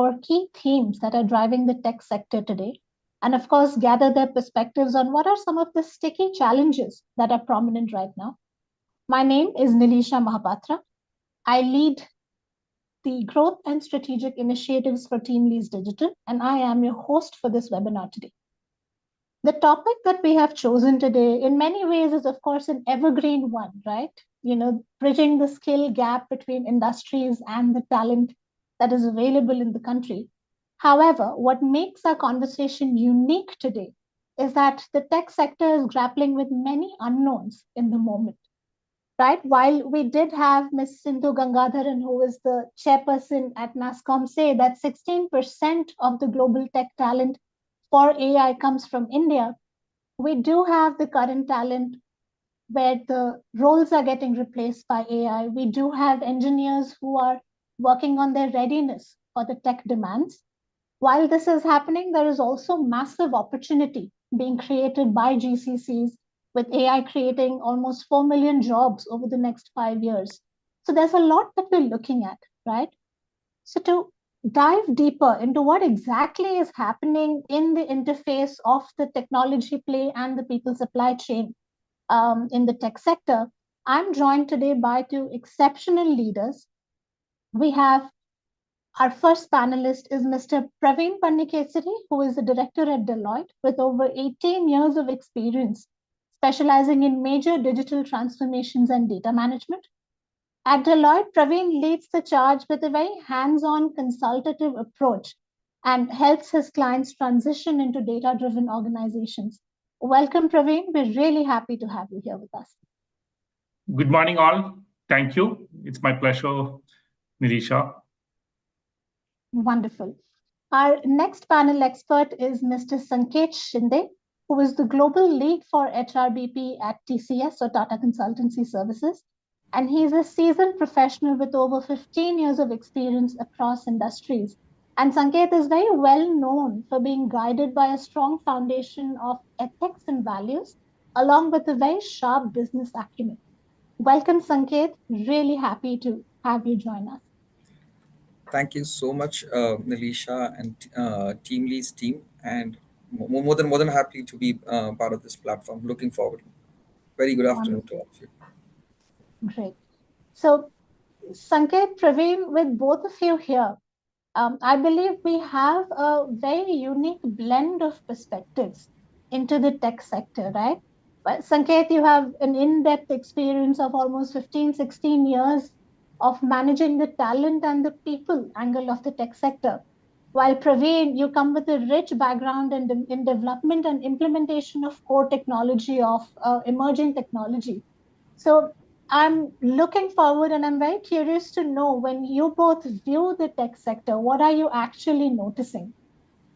explore key themes that are driving the tech sector today, and of course, gather their perspectives on what are some of the sticky challenges that are prominent right now. My name is Nilisha Mohapatra. I lead the growth and strategic initiatives for TeamLease Digital, and I am your host for this webinar today. The topic that we have chosen today, in many ways, is of course an evergreen one, right? Bridging the skill gap between industries and the talent that is available in the country. However, what makes our conversation unique today is that the tech sector is grappling with many unknowns in the moment, right? While we did have Ms. Sindhu Gangadharan, who is the chairperson at NASSCOM, say that 16% of the global tech talent for AI comes from India, we do have the current talent where the roles are getting replaced by AI. We do have engineers who are working on their readiness for the tech demands. While this is happening, there is also massive opportunity being created by GCCs, with AI creating almost 4 million jobs over the next 5 years. So there's a lot that we're looking at, right? So to dive deeper into what exactly is happening in the interface of the technology play and the people supply chain in the tech sector, I'm joined today by two exceptional leaders. We have our first panelist is Mr. Praveen Panikkassery, who is the director at Deloitte with over 18 years of experience, specializing in major digital transformations and data management. At Deloitte, Praveen leads the charge with a very hands-on consultative approach and helps his clients transition into data-driven organizations. Welcome, Praveen. We're really happy to have you here with us. Good morning, all. Thank you. It's my pleasure, Nilisha. Wonderful. Our next panel expert is Mr. Sanket Shinde, who is the global lead for HRBP at TCS, or Tata Consultancy Services. And he's a seasoned professional with over 15 years of experience across industries. And Sanket is very well known for being guided by a strong foundation of ethics and values, along with a very sharp business acumen. Welcome, Sanket. Really happy to have you join us. Thank you so much, Nilisha and TeamLease team, and more than happy to be part of this platform. Looking forward. Very good afternoon to all of you. Great. So, Sanket, Praveen, with both of you here, I believe we have a very unique blend of perspectives into the tech sector, right? But Sanket, you have an in-depth experience of almost 15, 16 years of managing the talent and the people angle of the tech sector. While Praveen, you come with a rich background in development and implementation of core technology, of emerging technology. So I'm looking forward and I'm very curious to know, when you both view the tech sector, what are you actually noticing,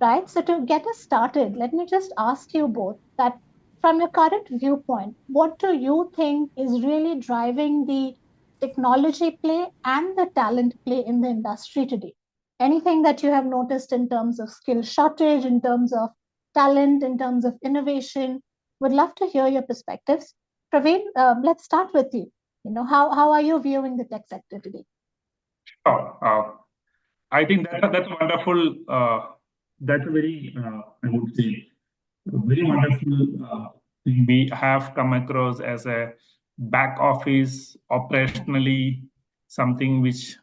right? So to get us started, let me just ask you both that from your current viewpoint, what do you think is really driving the technology play and the talent play in the industry today? Anything that you have noticed in terms of skill shortage, in terms of talent, in terms of innovation? Would love to hear your perspectives. Praveen, let's start with you. How are you viewing the tech sector today? I think that's wonderful. That's a very, I would say, very wonderful thing we have come across as a back office operationally, something which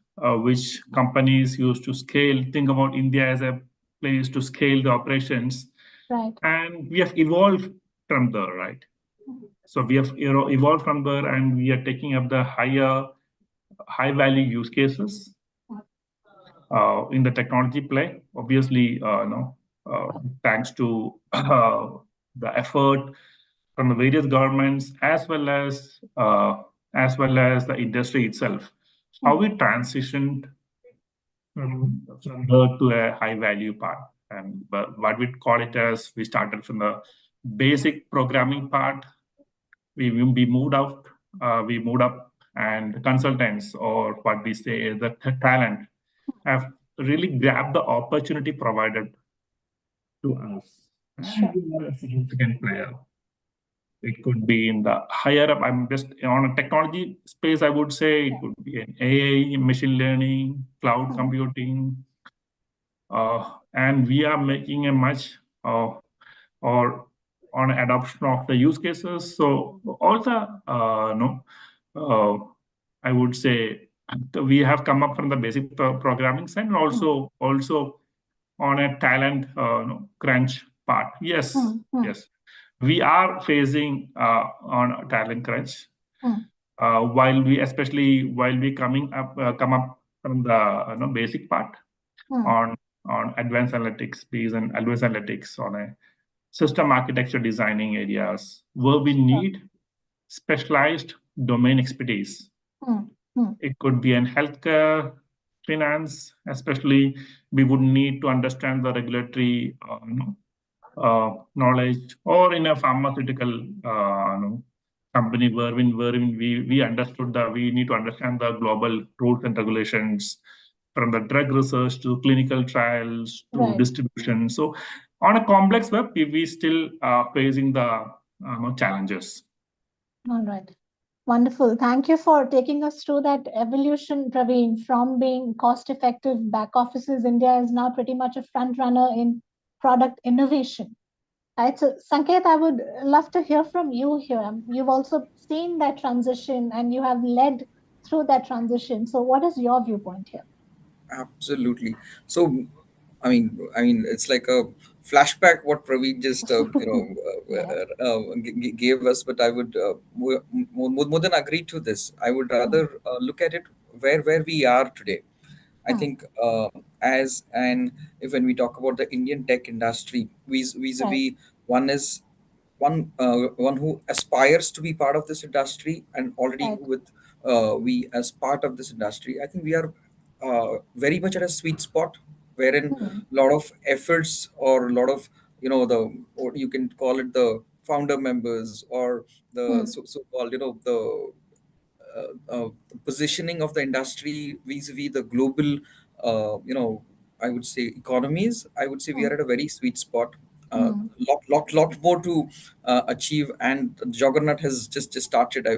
companies use to scale. Think about India as a place to scale the operations, right? And we have evolved from there, right? So we have evolved from there, and we are taking up the high value use cases in the technology play. Obviously, thanks to the effort from the various governments as well as the industry itself, how we transitioned from there to a high value part. And what we call it as, we started from the basic programming part. We moved up, and consultants, or what we say, the talent, have really grabbed the opportunity provided to us. And we are a significant player. It could be in the higher up. I'm just on a technology space. I would say it could be in AI, machine learning, cloud computing, and we are making a much or on adoption of the use cases. So all the no, I would say we have come up from the basic programming side, and also on a talent crunch part. Yes, yes, we are facing on a talent crunch. While we, especially while we come up from the basic part on advanced analytics piece and advanced analytics on a system architecture designing areas where we need specialized domain expertise. It could be in healthcare, finance, especially we would need to understand the regulatory knowledge, or in a pharmaceutical company wherein we understood that we need to understand the global rules and regulations from the drug research to clinical trials to distribution. So on a complex web, we still facing the challenges. All right. Wonderful. Thank you for taking us through that evolution, Praveen, from being cost-effective back offices. India is now pretty much a front runner in product innovation. Right. So, Sanket, I would love to hear from you here. You've also seen that transition and you have led through that transition. So, what is your viewpoint here? Absolutely. So, it's like a flashback what Praveen just gave us. But I would more than agree to this. I would rather look at it where we are today. I think as and if when we talk about the Indian tech industry, vis-a-vis one is one who aspires to be part of this industry, and already with we as part of this industry, I think we are very much at a sweet spot wherein a lot of efforts or a lot of the what you can call it the founder members or the so-called the positioning of the industry vis-a-vis the global I would say economies. I would say we are at a very sweet spot. Lot more to achieve, and the juggernaut has just started. I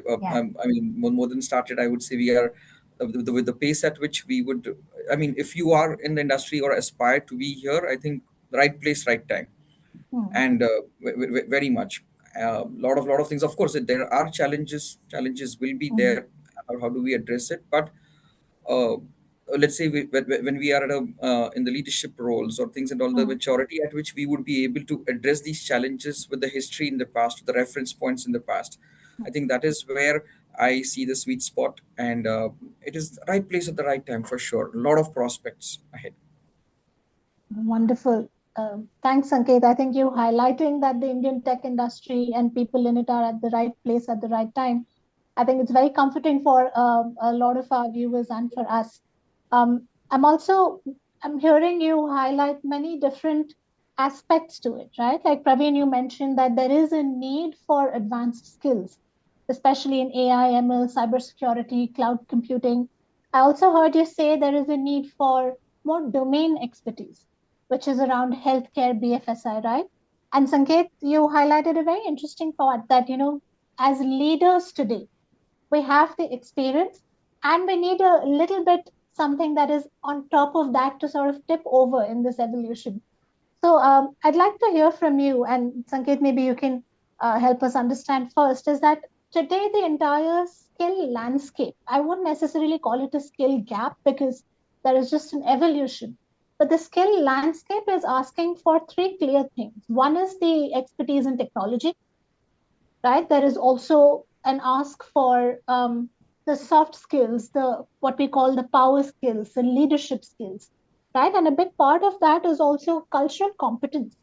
mean, more than started. I would say we are with the pace at which we would. I mean, if you are in the industry or aspire to be here, I think right place, right time, and very much. Lot of things. Of course, there are challenges. Challenges will be there. How do we address it? But uh, let's say when we are at in the leadership roles or things and all, the maturity at which we would be able to address these challenges with the history in the past, the reference points in the past, I think that is where I see the sweet spot, and it is the right place at the right time for sure. A lot of prospects ahead. Wonderful. Thanks, Sanket. I think you highlighting that the Indian tech industry and people in it are at the right place at the right time. I think it's very comforting for a lot of our viewers and for us. I'm also I'm hearing you highlight many different aspects to it, right? Like Praveen, you mentioned that there is a need for advanced skills, especially in AI, ML, cybersecurity, cloud computing. I also heard you say there is a need for more domain expertise, which is around healthcare, BFSI, right? And Sanket, you highlighted a very interesting part that, as leaders today, we have the experience and we need a little bit something that is on top of that to sort of tip over in this evolution. So I'd like to hear from you, and Sanket, maybe you can help us understand first, is that today the entire skill landscape, I wouldn't necessarily call it a skill gap because there is just an evolution. But the skill landscape is asking for three clear things. One is the expertise in technology, right? There is also an ask for the soft skills, the what we call the power skills, the leadership skills, right? And a big part of that is also cultural competence,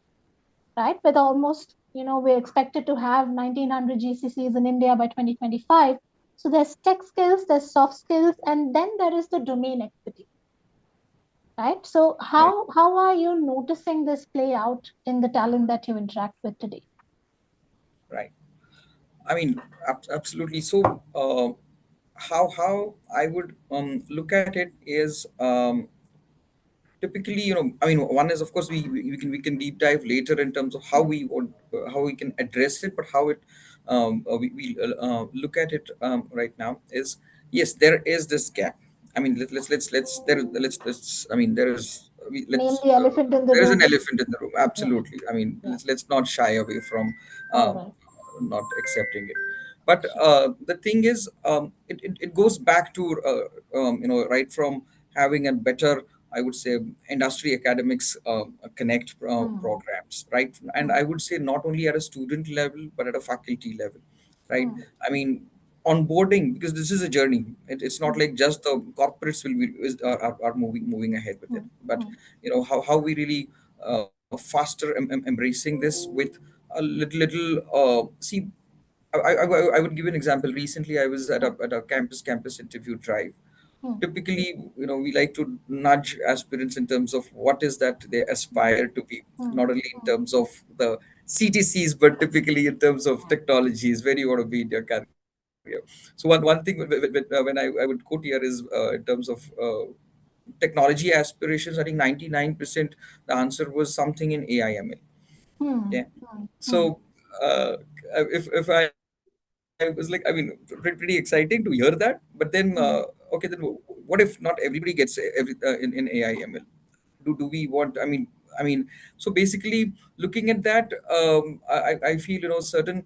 right? With almost, we're expected to have 1900 GCCs in India by 2025. So there's tech skills, there's soft skills, and then there is the domain expertise, right? So Right. how are you noticing this play out in the talent that you interact with today? Right. I mean, absolutely. So, how I would look at it is typically, I mean, one is of course we can deep dive later in terms of how we would how we can address it, but how it we look at it right now is, yes, there is this gap. I mean, let's I mean, there is let's Name the elephant in the there is an room. elephant in the room. Absolutely. I mean, Yeah. let's not shy away from All um, right. not accepting it. But Sure. the thing is, it goes back to right from having a better, I would say, industry academics connect programs, right? And I would say not only at a student level but at a faculty level, right? I mean, onboarding, because this is a journey. It's not like just the corporates will be are moving ahead with it, but how we really faster embracing this with a little see. I would give you an example. Recently, I was at a campus interview drive. Typically, we like to nudge aspirants in terms of what is that they aspire to be, not only in terms of the CTCs, but typically in terms of technologies, where you want to be in your career. So one thing when I would quote here is in terms of technology aspirations, I think 99% the answer was something in AI/ML. Yeah. So uh, if I was like, I mean, pretty exciting to hear that. But then, okay, then what if not everybody gets in AI/ML? Do we want? I mean, so basically, looking at that, I feel certain.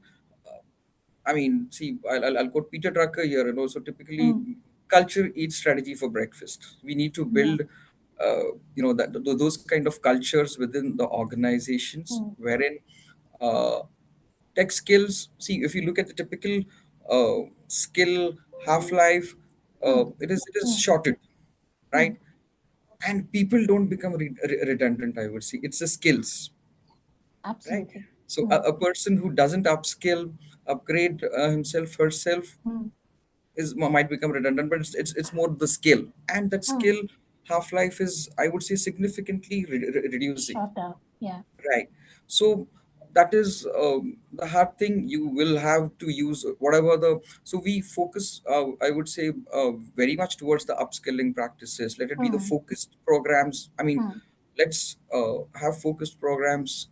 I mean, see, I'll quote Peter Drucker here. So typically, culture eats strategy for breakfast. We need to Yeah. build, those kind of cultures within the organizations wherein uh, tech skills. See, if you look at the typical skill half life, it is shortened, right? And people don't become redundant. I would say it's the skills, right? Absolutely. So a person who doesn't upskill, upgrade himself herself might become redundant, but it's more the skill, and that skill half life is, I would say, significantly reducing. Shorter. Yeah. Right. So that is the hard thing. You will have to use whatever the. So we focus, I would say, very much towards the upskilling practices. Let it be the focused programs. I mean, let's have focused programs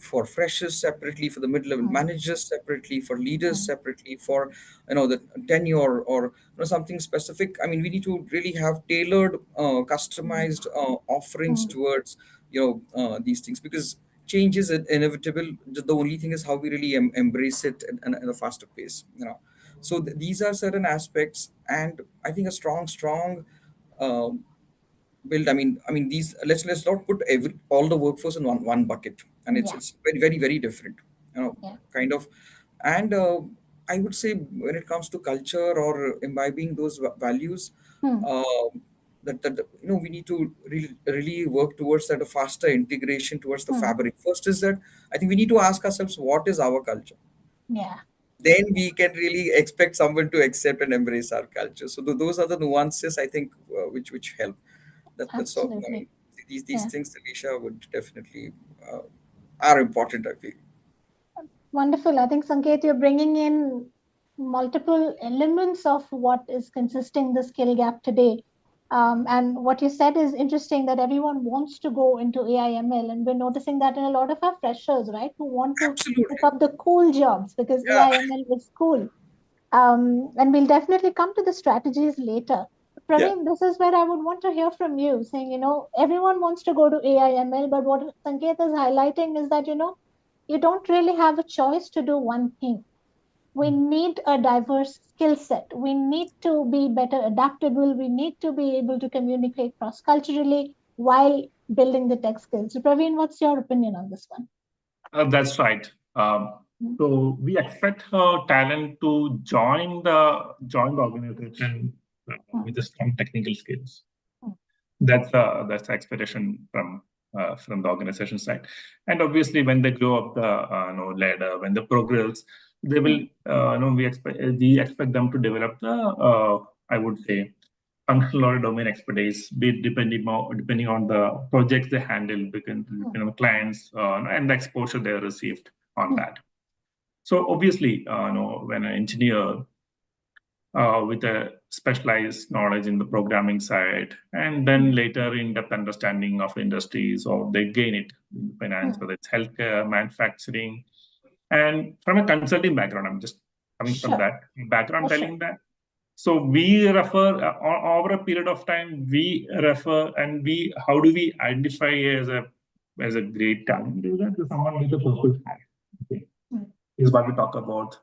for freshers separately, for the mid-level managers separately, for leaders separately, for the tenure, or something specific. I mean, we need to really have tailored customized offerings towards these things, because change is inevitable. The only thing is how we really embrace it at a faster pace, so these are certain aspects, and I think a strong um, build. I mean these, let's not put all the workforce in one bucket, and it's Yeah. it's very different, Yeah. kind of. And I would say, when it comes to culture or imbibing those values, uh, that we need to really work towards that, a faster integration towards the fabric. First is that I think we need to ask ourselves, what is our culture? Yeah. Then we can really expect someone to accept and embrace our culture. So those are the nuances, I think, which help. That's all. I Absolutely. mean, these Yeah. things, Alicia, would definitely are important, I feel. Wonderful. I think, Sanket, you're bringing in multiple elements of what is consisting the skill gap today. And what you said is interesting, that everyone wants to go into AI/ML, and we're noticing that in a lot of our freshers, right, who want to pick Absolutely. up the cool jobs because Yeah. AI/ML is cool. And we'll definitely come to the strategies later. Yeah. Praveen, this is where I would want to hear from you, saying, everyone wants to go to AI/ML, but what Sanket is highlighting is that, you don't really have a choice to do one thing. We need a diverse skill set. We need to be better adaptable. We need to be able to communicate cross culturally while building the tech skills. So, Praveen, what's your opinion on this one? That's right. So we expect her talent to join the organization with the strong technical skills. That's the expectation from the organization side. And obviously, when they grow up the ladder, when they progress, they will we expect them to develop the I would say functional or domain expertise, be it depending on the projects they handle, because clients and the exposure they received on that. So obviously, when an engineer with a specialized knowledge in the programming side, and then later in-depth understanding of industries, or they gain it in finance, whether it's healthcare, manufacturing, and from a consulting background. I'm just coming from Sure, that background, for sure. telling that. So we refer over a period of time. We refer and we how do we identify as a great talent? Is that someone with a purple hat? Okay, mm, is what we talk about.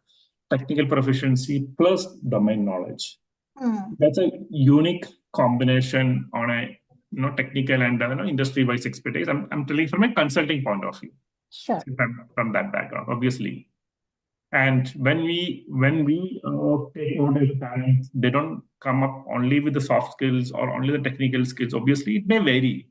Technical proficiency plus domain knowledge. mm. That's a unique combination on a technical and industry-wise expertise. I'm telling from a consulting point of view, Sure. from that background, obviously. And when we take on as a talent, they don't come up only with the soft skills or only the technical skills. Obviously, it may vary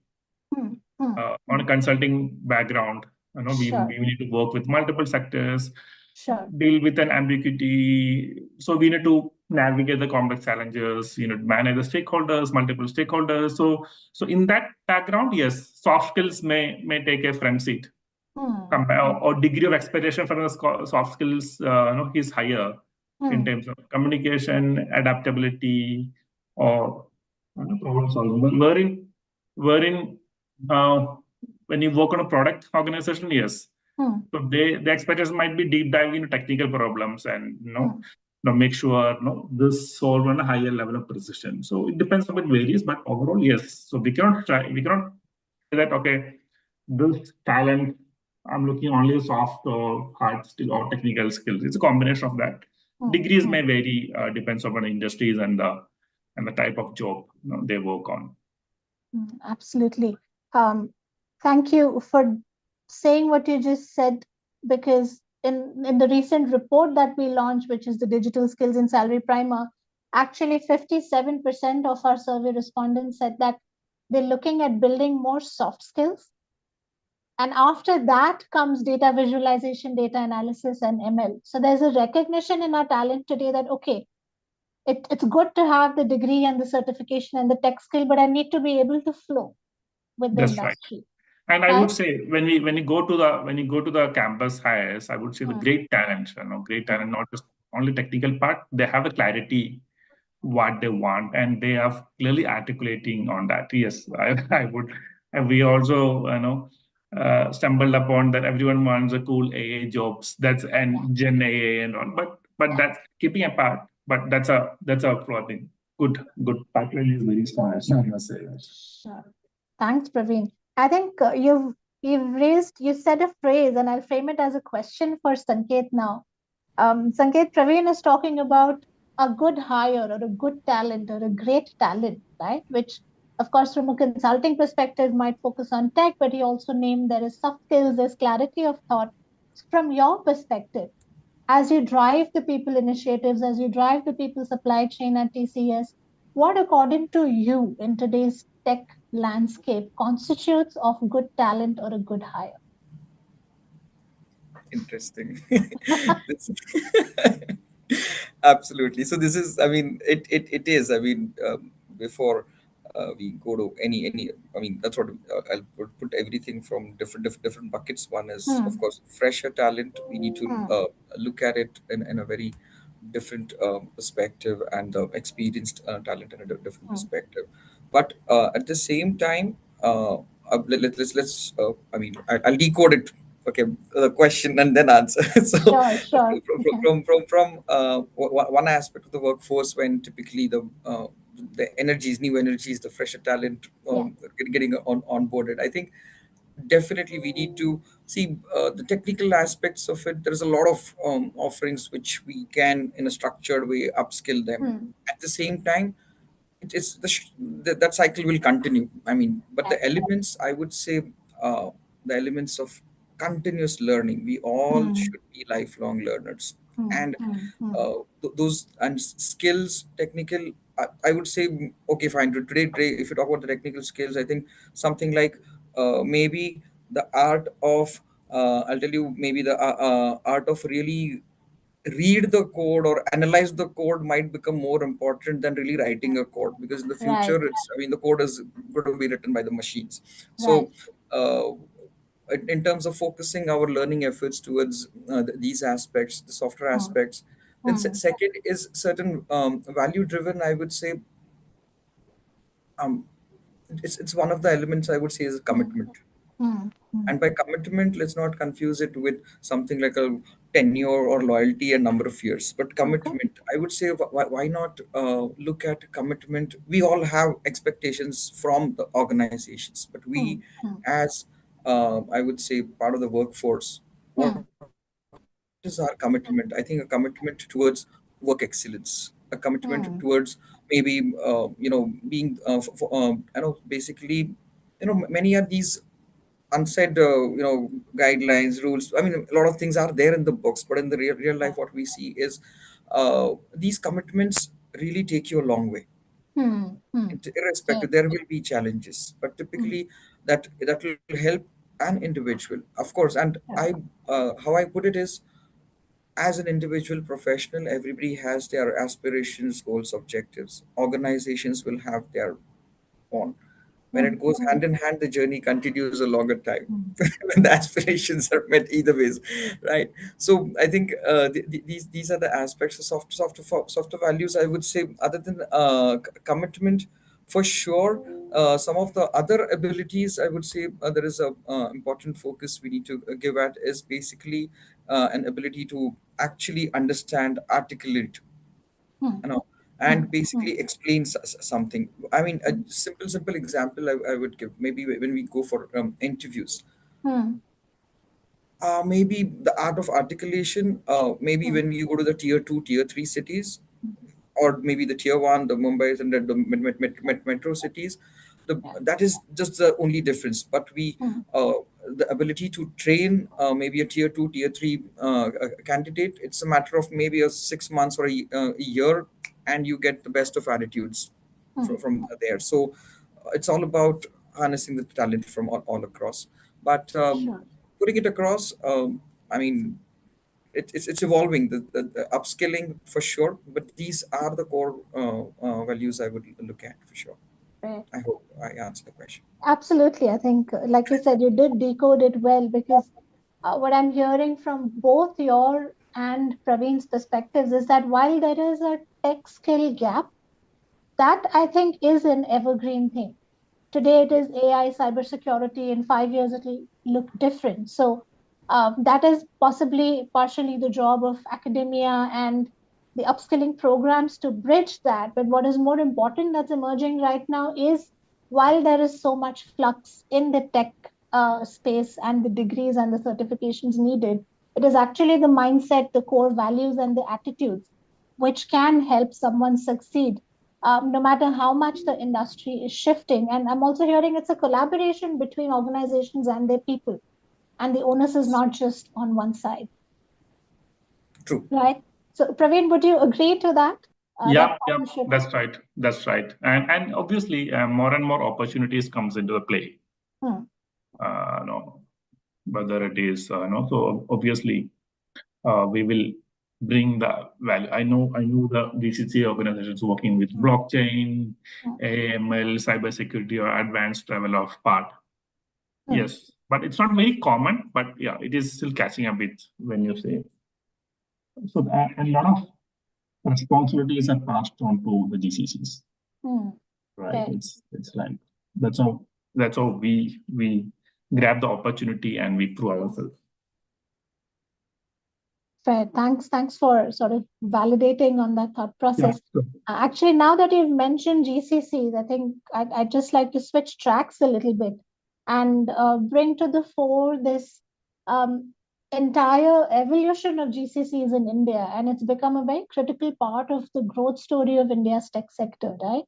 Mm, mm, on a mm. consulting background. Sure. We need to work with multiple sectors, Sure. deal with an ambiguity. So we need to navigate the complex challenges, manage the stakeholders, multiple stakeholders. So in that background, yes, soft skills may take a front seat. Mm, Or degree of expectation from the soft skills, is higher in mm, terms of communication, adaptability, or problem solving. Wherein uh, when you work on a product organization, yes, mm, so the expectation might be deep diving into technical problems and mm, make sure this solve on a higher level of precision. So it depends on it varies, but overall, yes. So we cannot say that okay, this talent I'm looking only soft or hard skill or technical skills. It's a combination of that. mm, Degrees may mm, vary, depends upon the industries and the type of job they work on. Absolutely. Um, Thank you for saying what you just said, because in the recent report that we launched, which is the Digital Skills in Salary Primer, actually 57% of our survey respondents said that they're looking at building more soft skills. And after that comes data visualization, data analysis, and ML. So there's a recognition in our talent today that, okay, it's good to have the degree and the certification and the tech skill, but I need to be able to flow with the That's right. industry, And I would right? say when you go to the campus hires, I would say the Mm, great mm, talent, not just only technical part. They have the clarity what they want, and they are clearly articulating on that. Yes, I would. And we also stumbled upon that everyone wants a cool AA jobs. That's and Gen AA and all. But that's keeping apart. But that's a probably good pipeline is very strong. I must say that. sure. Thanks, Praveen. I think you said a phrase, and I'll frame it as a question for Sanket now. Sanket, Praveen is talking about a good hire or a good talent or a great talent, right? Which, of course, from a consulting perspective, might focus on tech, but he also named there is soft skills, there's clarity of thought. From your perspective, as you drive the people initiatives, as you drive the people supply chain at TCS, what, according to you, in today's tech landscape, constitutes of good talent or a good hire? Interesting. This- Absolutely. So this is, I mean, it is. I mean, before we go to any, I mean, that's what I'll put everything from different buckets. One is, of Hmm, course, fresher talent. We need to hmm, look at it in a very different perspective, and the experienced talent in a different hmm. perspective. But at the same time, let's I mean, I'll decode it. Okay, the question and then answer. So Sure, sure. one aspect of the workforce, when typically the energies, new energies, the fresher talent Yeah. getting onboarded, I think definitely we need to see the technical aspects of it. There's a lot of offerings which we can, in a structured way, upskill them. Hmm. At the same time, it's that cycle will continue. I mean, but Right. the elements, I would say, the elements of continuous learning, we all Hmm, should be lifelong learners. hmm, And hmm, hmm. those and skills, technical, I would say, okay, fine. Today, if you talk about the technical skills, I think something like maybe the art of, I'll tell you, maybe the art of really read the code or analyze the code might become more important than really writing a code, because in the Right, future, it's, I mean, the code is going to be written by the machines. right. So uh, in terms of focusing our learning efforts towards these aspects, the software Hmm, aspects, then hmm. second is certain value driven, I would say. um, it's one of the elements, I would say, is Hmm. commitment. And by commitment, let's not confuse it with something like a tenure or loyalty a number of years. But commitment, I would say, why not look at commitment? We all have expectations from the organizations, but we, as I would say, part of the workforce, what is our commitment? I think a commitment towards work excellence, a commitment towards maybe being basically many are these unsaid guidelines, rules. I mean, a lot of things are there in the books, but in the real life what we see is these commitments really take you a long way. Irrespective, there will be challenges, but typically that will help an individual, of course. And I how I put it is, as an individual professional, everybody has their aspirations, goals, objectives. Organizations will have their on. When it goes hand in hand, the journey continues a longer time when the aspirations are met either ways, right? So I think these are the aspects of softer values. I would say, other than commitment, for sure, some of the other abilities, I would say, there is a important focus we need to give at is basically an ability to actually understand, articulate, and basically explain something. I mean, a simple example I would give, maybe when we go for interviews, maybe the art of articulation, maybe when you go to the tier 2, tier 3 cities, or maybe the tier 1, the Mumbai's and the metro cities, that is just the only difference. But the ability to train maybe a tier 2, tier 3 candidate, it's a matter of maybe a 6 months or a year, and you get the best of attitudes from there. So it's all about harnessing the talent from all across. But putting it across, I mean, it's evolving, the upskilling for sure, but these are the core values I would look at for sure. I hope I answered the question. Absolutely. I think, like you said, you did decode it well, because what I'm hearing from both your and Praveen's perspectives is that while there is a tech skill gap, that I think is an evergreen thing. Today it is AI, cybersecurity. In 5 years, it'll look different. So that is possibly partially the job of academia and the upskilling programs to bridge that. But what is more important that's emerging right now is, while there is so much flux in the tech space and the degrees and the certifications needed, it is actually the mindset, the core values, and the attitudes which can help someone succeed, no matter how much the industry is shifting. And I'm also hearing it's a collaboration between organizations and their people, and the onus is not just on one side. True. Right? So, Praveen, would you agree to that? Yeah, that's right. That's right. And obviously, more and more opportunities comes into the play. No, whether it is so obviously we will bring the value. I know the GCC organizations working with blockchain, AML, cybersecurity, or advanced level of part. Yes, but it's not very common. But yeah, it is still catching up with when you say. So a lot of responsibilities are passed on to the GCCs. Right. It's like that's how we grab the opportunity and we prove ourselves. Fair. Thanks for sort of validating on that thought process. Yeah, sure. Actually, now that you've mentioned GCCs, I think I'd just like to switch tracks a little bit and bring to the fore this entire evolution of GCCs in India. And it's become a very critical part of the growth story of India's tech sector, right?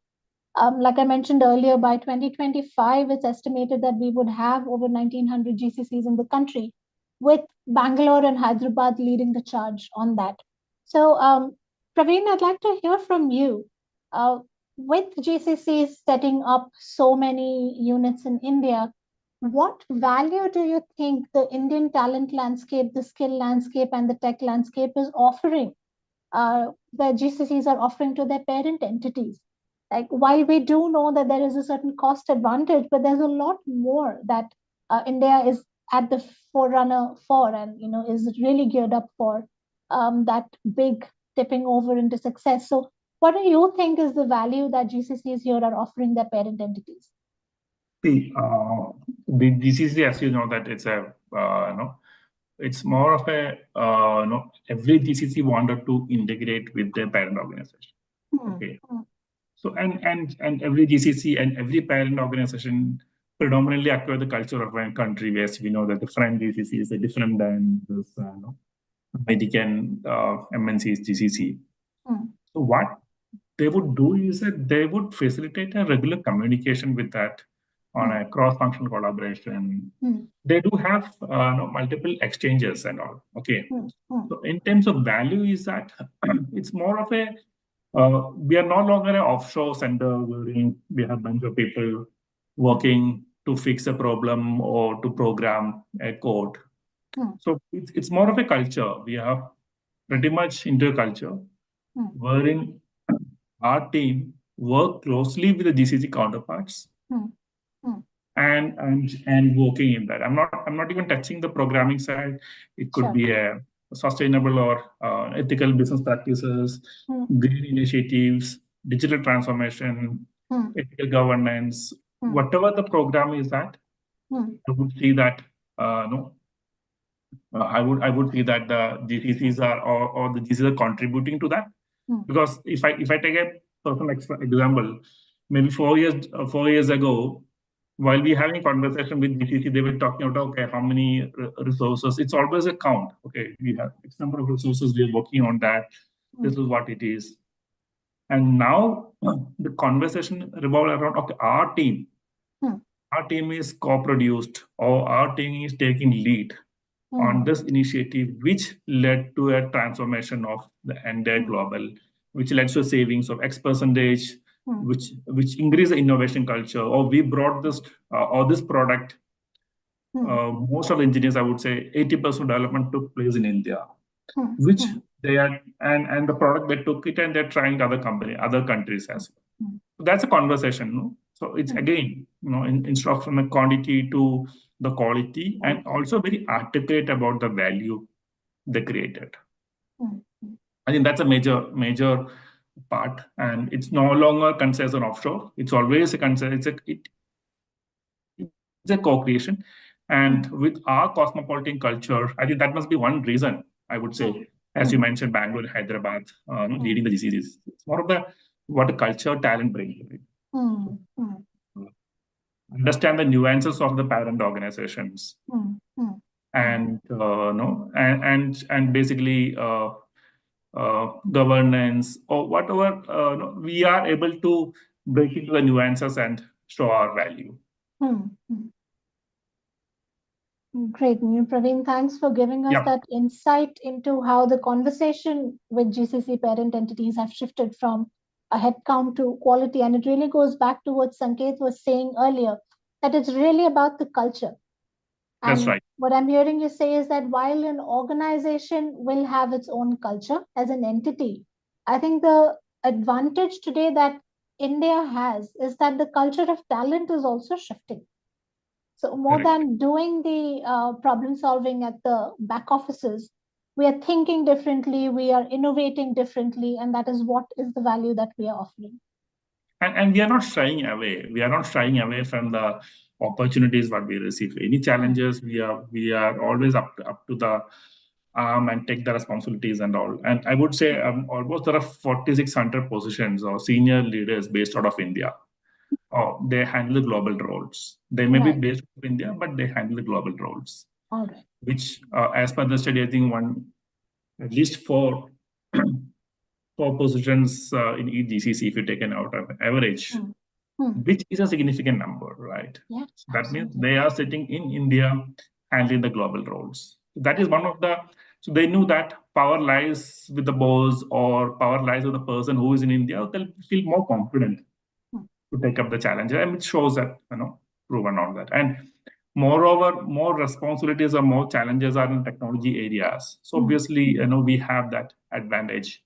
Like I mentioned earlier, by 2025, it's estimated that we would have over 1,900 GCCs in the country, with Bangalore and Hyderabad leading the charge on that. So, Praveen, I'd like to hear from you. With GCCs setting up so many units in India, what value do you think the Indian talent landscape, the skill landscape, and the tech landscape is offering, the GCCs are offering to their parent entities? Like, while we do know that there is a certain cost advantage, but there's a lot more that India is at the forerunner for, and is really geared up for that big tipping over into success. So, what do you think is the value that GCCs here are offering their parent entities? See, the GCC, as you know, that it's it's more of a every GCC wanted to integrate with their parent organization. Okay. So and every GCC and every parent organization predominantly acquire the culture of a country, where we know that the French GCC is different than this American MNC's GCC. So what they would do is that they would facilitate a regular communication with that on a cross-functional collaboration. They do have multiple exchanges and all. Okay. So in terms of value, is that it's more of a we are no longer an offshore center wherein we have a bunch of people working to fix a problem or to program a code. So it's more of a culture. We are pretty much into a culture wherein our team work closely with the GCC counterparts and working in that. I'm not even touching the programming side. It could be a sustainable or ethical business practices, green initiatives, digital transformation, ethical governance, whatever the program is that. I would see that I would see that the GCCs are or the GCCs are contributing to that. Because if I take a personal example, maybe 4 years ago, while we having conversation with GCC, they were talking about, okay, how many resources. It's always a count. Okay, we have X number of resources. We are working on that. This is what it is. And now the conversation revolves around, okay, our team. Our team is co-produced, or our team is taking lead on this initiative, which led to a transformation of the entire global, which led to savings of X percentage, which increase the innovation culture, or we brought this or this product. Most of the engineers, I would say, 80% development took place in India, which they are, and the product they took it and they're trying other countries as well. So that's a conversation, no? So it's again, instead of from the quantity to the quality, and also very articulate about the value they created. I think that's a major part, and it's no longer considered an offshore. It's always a concern. It's a co-creation, and with our cosmopolitan culture, I think that must be one reason. I would say, as you mentioned, Bangalore, Hyderabad, leading the GCCs. It's more of what the culture talent brings. Understand the nuances of the parent organizations, and and basically governance or whatever, we are able to break into the nuances and show our value. Great, Praveen. Thanks for giving us that insight into how the conversation with GCC parent entities have shifted from a headcount to quality. And it really goes back to what Sanket was saying earlier, that it's really about the culture. And that's right. What I'm hearing you say is that while an organization will have its own culture as an entity, I think the advantage today that India has is that the culture of talent is also shifting. So more than doing the problem solving at the back offices, we are thinking differently, we are innovating differently, and that is what is the value that we are offering. And we are not shying away. We are not shying away from the opportunities what we receive. Any challenges, we are always up to the arm and take the responsibilities and all. And I would say almost there are 4,600 positions or senior leaders based out of India. They handle the global roles. They may be based in India, but they handle the global roles. All right. Which, as per the study, I think at least four positions in each GCC, if you take an out of average, which is a significant number, right? Yeah, so that means they are sitting in India handling the global roles. That is one of the. So they knew that power lies with the boss or power lies with the person who is in India. They'll feel more confident to take up the challenge, and it shows that proven on that. And moreover, more responsibilities or more challenges are in technology areas. So obviously, we have that advantage,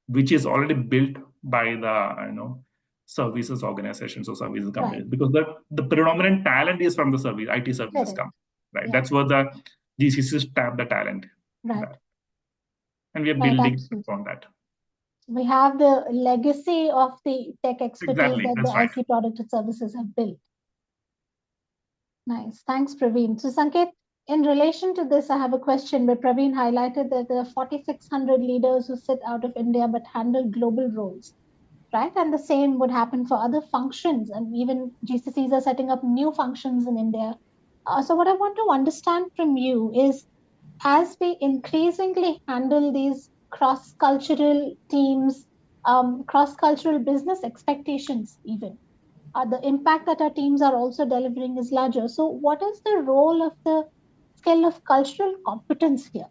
which is already built by the services organizations or services companies, because the predominant talent is from the IT services company, right? Yeah. That's where the GCCs tap the talent, right? And we are building on that. We have the legacy of the tech expertise that the right. IT product and services have built. Nice. Thanks, Praveen. So, Sanket, in relation to this, I have a question where Praveen highlighted that there are 4,600 leaders who sit out of India but handle global roles, right? And the same would happen for other functions, and even GCCs are setting up new functions in India. So, what I want to understand from you is, as we increasingly handle these cross-cultural teams, cross-cultural business expectations, even the impact that our teams are also delivering is larger. So, what is the role of the skill of cultural competence here,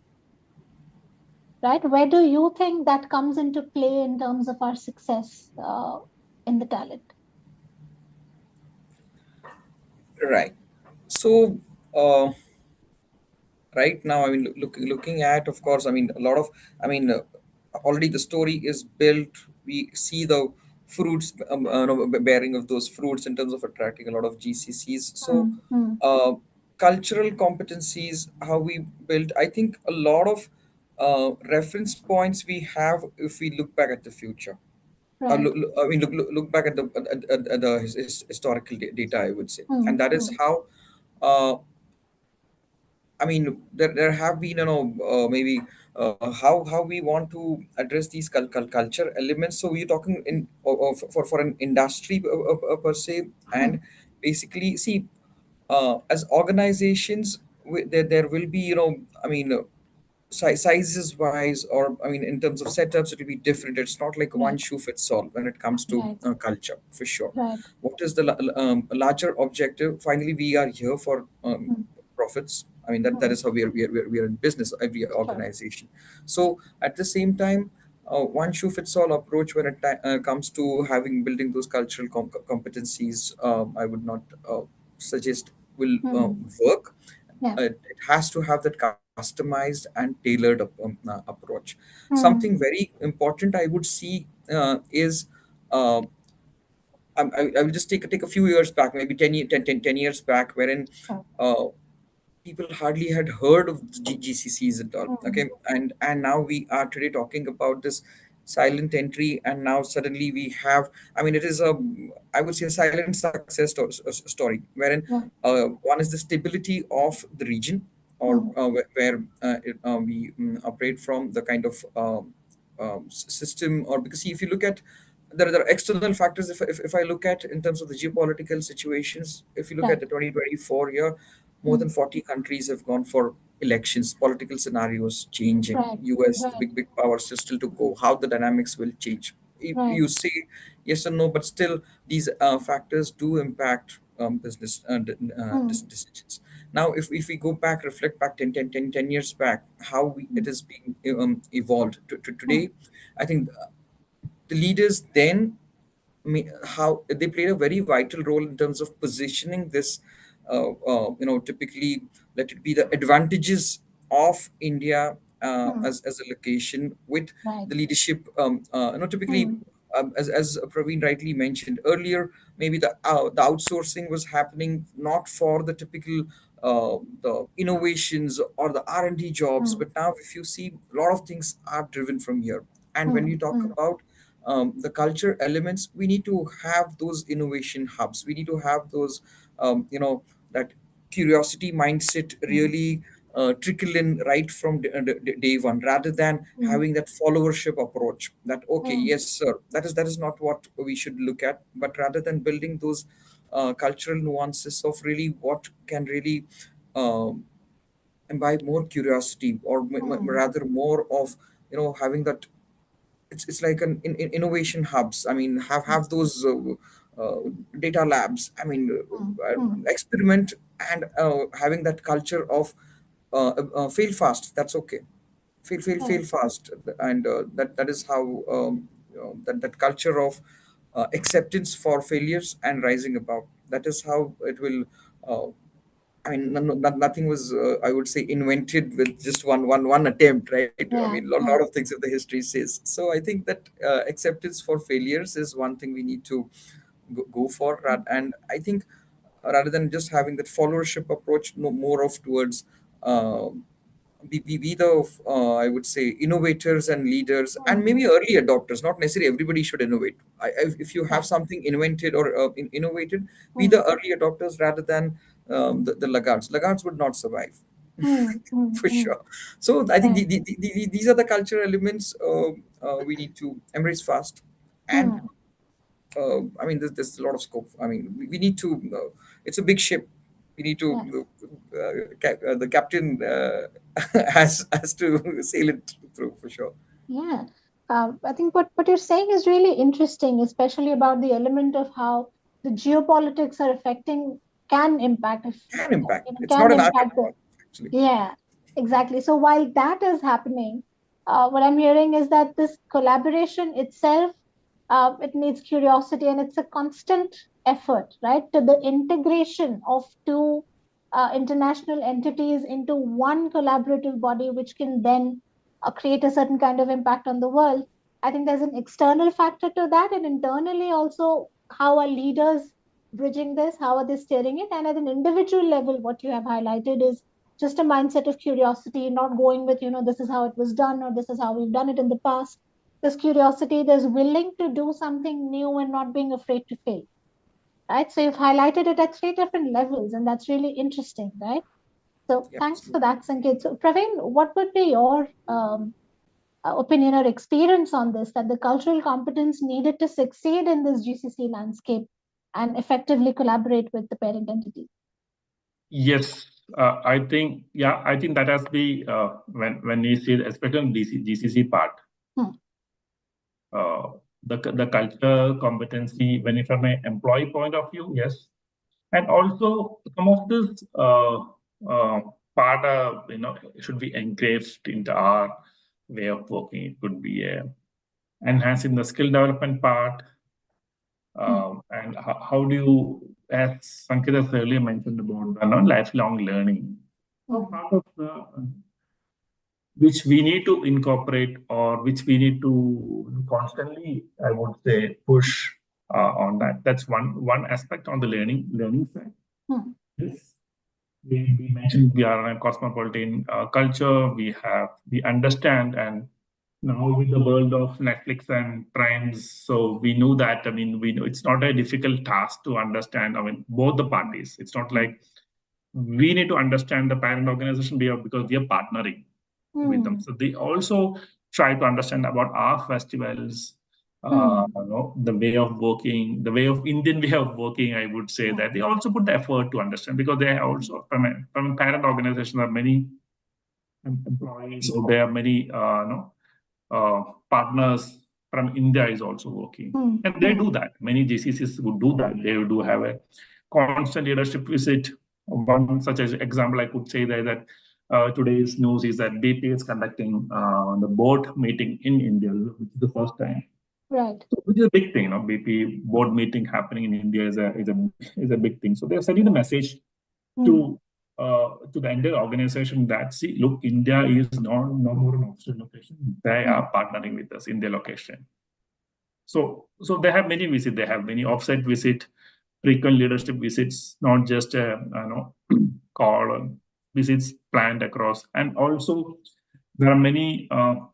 right? Where do you think that comes into play in terms of our success in the talent? Right. So, uh, right now, I mean, looking at, of course, I mean, a lot of, I mean, already the story is built. We see the fruits, bearing of those fruits in terms of attracting a lot of GCCs. So, Mm, mm, uh, cultural competencies, how we build, I think a lot of reference points we have if we look back at the future. right. I mean, look back at the at the historical data, I would say, and Mm, that is mm, how. I mean, there have been, maybe how we want to address these culture elements. So we're talking in for an industry per se, mm, and basically see, as organizations, there will be, I mean. Sizes wise, or I mean in terms of setups, it will be different. It's not like one right, shoe fits all when it comes to right, culture, for sure. right. What is the larger objective? Finally, we are here for Mm, profits. I mean, that mm, is how we are in business, every sure. organization. So at the same time, one shoe fits all approach when it comes to having building those cultural competencies, I would not suggest will Mm, work. yeah. It has to have that customized and tailored approach. Something Mm, very important I would see is, uh, I will just take a few years back, maybe 10 years back, wherein sure. uh, people hardly had heard of GCCs at all. Mm, Okay, and now we are today talking about this silent entry, and now suddenly we have. I mean, it is a, I would say, a silent success story, wherein yeah. one is the stability of the region, or Mm, where we operate from, the kind of system, or because see, if you look at, there are external factors. If I look at in terms of the geopolitical situations, if you look at right. the 2024 year, more Mm, than 40 countries have gone for elections, political scenarios changing. right, US, the right, big powers still to go. How the dynamics will change. right. You say yes or no, but still these factors do impact business Mm, decisions. Now, if we go back, reflect back 10 years back, how it mm, is being evolved to mm, today, I think the leaders then, how they played a very vital role in terms of positioning this, typically, let it be the advantages of India mm, as a location with right. the leadership, typically, Mm, as Praveen rightly mentioned earlier, maybe the outsourcing was happening not for the typical the innovations or the R&D jobs, mm, but now if you see, a lot of things are driven from here. And when you mm, talk mm, about the culture elements, we need to have those innovation hubs. We need to have those, that curiosity mindset mm, really trickle in right from day one, rather than mm, having that followership approach. That okay, mm, yes, sir, that is not what we should look at, but rather than building those cultural nuances of really what can really um, imbibe more curiosity, or mm, rather more of, having that, it's like an innovation hubs. I mean, mm, have those data labs. I mean, mm, mm, experiment, and having that culture of fail fast. That's okay. Fail right. fast, and that is how, that culture of acceptance for failures and rising above. That is how it will. I mean, nothing was, I would say, invented with just one attempt, right? I mean, Yeah, a lot yeah. of things that the history says. So I think that acceptance for failures is one thing we need to go for, Mm, and I think rather than just having that followership approach, no more of towards. Be the, I would say, innovators and leaders, and mm, maybe early adopters. Not necessarily everybody should innovate. If you have right. something invented or innovated, be Mm, the early adopters rather than the laggards. Laggards would not survive. For Mm. sure. So I think Right. these are the cultural elements we need to embrace fast. And I mean, there's a lot of scope. I mean, we need to. It's a big ship. We need to. Yeah. The captain has to sail it through for sure. Yeah. I think what you're saying is really interesting, especially about the element of how the geopolitics are affecting, can impact, if Can impact. It's can not an impact afterthought, the. actually. Yeah, exactly. So while that is happening, what I'm hearing is that this collaboration itself, it needs curiosity, and it's a constant effort, right, to the integration of two international entities into one collaborative body, which can then create a certain kind of impact on the world. I think there's an external factor to that, and internally also, how are leaders bridging this? How are they steering it? And at an individual level, what you have highlighted is just a mindset of curiosity, not going with, this is how it was done, or this is how we've done it in the past. There's curiosity, there's willing to do something new and not being afraid to fail, right? So you've highlighted it at three different levels, and that's really interesting, right? So Yeah, thanks for absolutely. that, Sanket. So Praveen, what would be your opinion or experience on this, that the cultural competence needed to succeed in this GCC landscape and effectively collaborate with the parent entity? Yes, I think that has be when we see, especially on GCC part, Hmm. uh, the culture competency, when from an employee point of view, yes, and also some of this uh, part should be engraved into our way of working. It could be enhancing the skill development part, Hmm. and how do you, as Sanket has earlier mentioned about lifelong learning. So Hmm. part of the which we need to incorporate, or which we need to constantly, I would say, push on that. That's one aspect on the learning side. Hmm. This we mentioned we are in a cosmopolitan culture. We understand, and now with the world of Netflix and Primes, so we know that. I mean, we know it's not a difficult task to understand. I mean, both the parties. It's not Hmm. like we need to understand the parent organization because we are partnering with them. Hmm. So they also try to understand about our festivals, Hmm. the way of working, the way of Indian way of working. I would say Hmm. that they also put the effort to understand, because they also from a parent organization, there are many employees, or there are many partners from India is also working, Hmm. and they Hmm. do that. Many GCCs would do that. They do have a constant leadership visit. One such as example I could say that today's news is that BP is conducting the board meeting in India, which is the first time. Right. So, which is a big thing, BP board meeting happening in India is a big thing. So they're sending the message Hmm. to the entire organization that, see, look, India is not no more an optional location. They Hmm. are partnering with us in their location. So they have many visits. They have many offsite visit, frequent leadership visits, not just call visits planned across. And also, there are many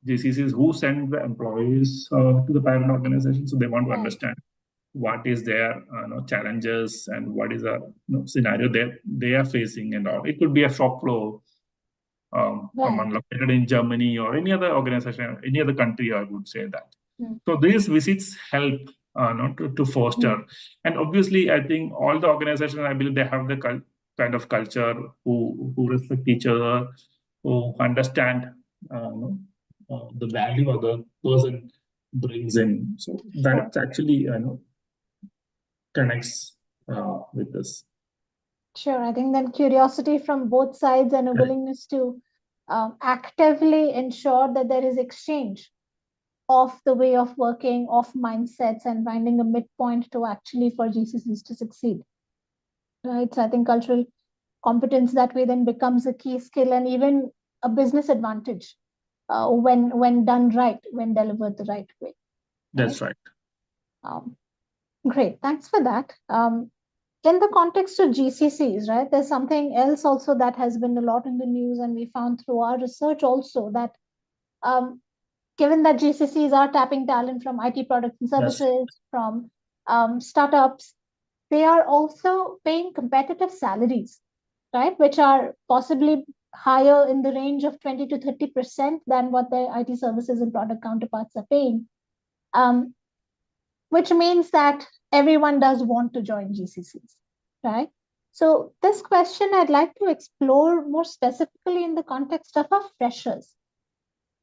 GCCs who send the employees to the parent organization, so they want to Right. understand what is their challenges, and what is the scenario they are facing, and all. It could be a shop floor, Right. someone located in Germany or any other organization, any other country, I would say that. Hmm. So these visits help to Hmm. foster. And obviously, I think all the organizations, I believe, they have the kind of culture who respect each other, who understand the value of the person brings in. So Sure. that actually connects with this. Sure. I think then curiosity from both sides and a Correct. willingness to actively ensure that there is exchange of the way of working, of mindsets, and finding a midpoint to actually for GCCs to succeed. Right. So I think cultural competence that way then becomes a key skill and even a business advantage when done right, when delivered the right way. Right. That's right. Um, Great. Thanks for that. In the context of GCCs, right, there's something else also that has been a lot in the news, and we found through our research also that um, given that GCCs are tapping talent from IT products and That's services, from startups, they are also paying competitive salaries right, which are possibly higher in the range of 20 to 30% than what their IT services and product counterparts are paying, which means that everyone does want to join GCCs, right? So this question I'd like to explore more specifically in the context of our freshers,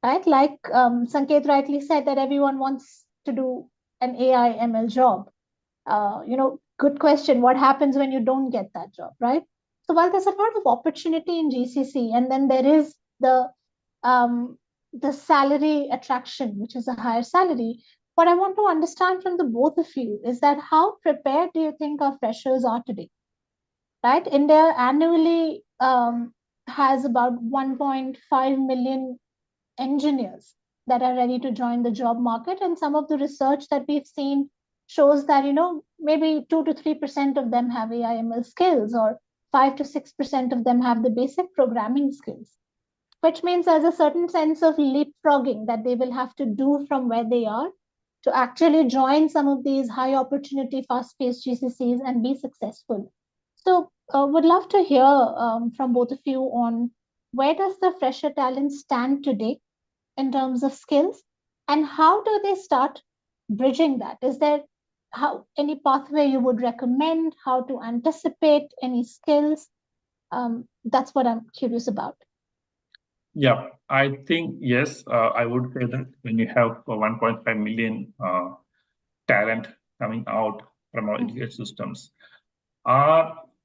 right? Like Sanket rightly said that everyone wants to do an AI ML job. Good question. What happens when you don't get that job, right? So while there's a lot of opportunity in GCC, and then there is um, the salary attraction, which is a higher salary. What I want to understand from the both of you is that how prepared do you think our freshers are today? Right? India annually has about 1.5 million engineers that are ready to join the job market, and some of the research that we've seen shows that maybe 2 to 3% of them have AI/ML skills, or 5 to 6% of them have the basic programming skills, which means there's a certain sense of leapfrogging that they will have to do from where they are to actually join some of these high opportunity, fast-paced GCCs and be successful. So would love to hear from both of you on where does the fresher talent stand today in terms of skills, and how do they start bridging that? Is there any pathway you would recommend, how to anticipate any skills? That's what I'm curious about. Yeah, I think, yes, I would say that when you have 1.5 million talent coming out from our education systems,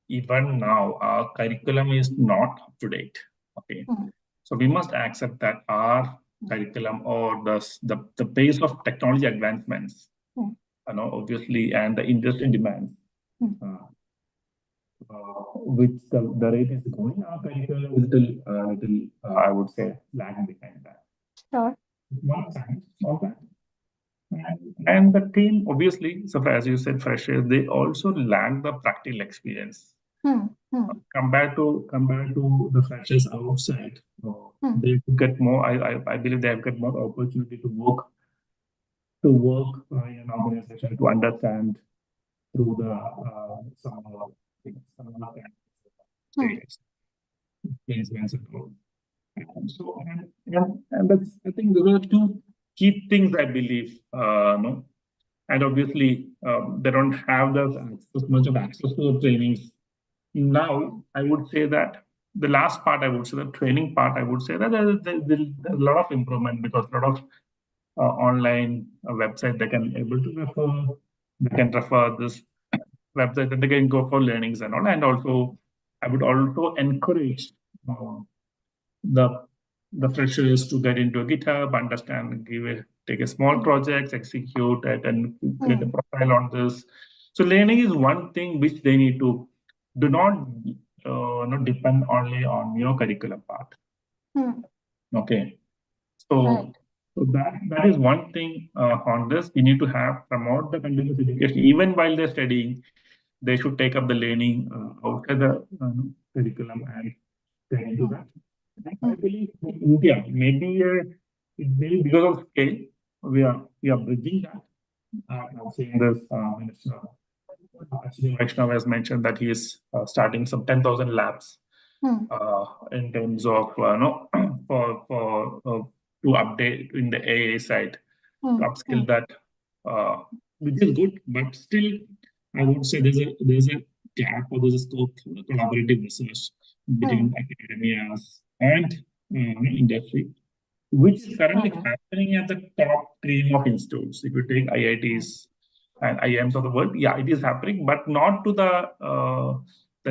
even now, our curriculum is not up to date. Okay. So we must accept that our curriculum, or the pace of technology advancements, obviously, and the industry demands, which the rate is going, our curriculum is little, I would say, lagging behind that. Sure. One time, all that. And the team, obviously, so as you said, freshers, they also lack the practical experience. Compared to the freshers outside, they get more. I believe they have got more opportunity to work in an organization, to understand through the some placements and all. So and that's, I think those are two key things, I believe. No, and obviously they don't have much of access to the trainings. Now, I would say that the last part, I would say the training part, I would say that there's a lot of improvement, because a lot of online website they can able to refer. They can refer this website and they can go for learnings and all. And also, I would also encourage the freshers to get into a GitHub, understand, take a small project, execute it, and create a profile on this. So learning is one thing which they need to do not depend only on your curriculum part. Okay, so that is one thing on this. We need to promote the continuous education. Even while they're studying, they should take up the learning outside the curriculum and get into that. I believe in India, maybe it may be because of scale, we are bridging that. I'm saying this, Minister Vaishnav has mentioned that he is starting some 10,000 labs in terms of to update in the AA side, to upskill that, which is good, but still, I would say there's a gap, or there's a scope for collaborative research between academias and industry, which is currently happening at the top cream of institutes. If you take IITs and IIMs of the world, yeah, it is happening, but not to the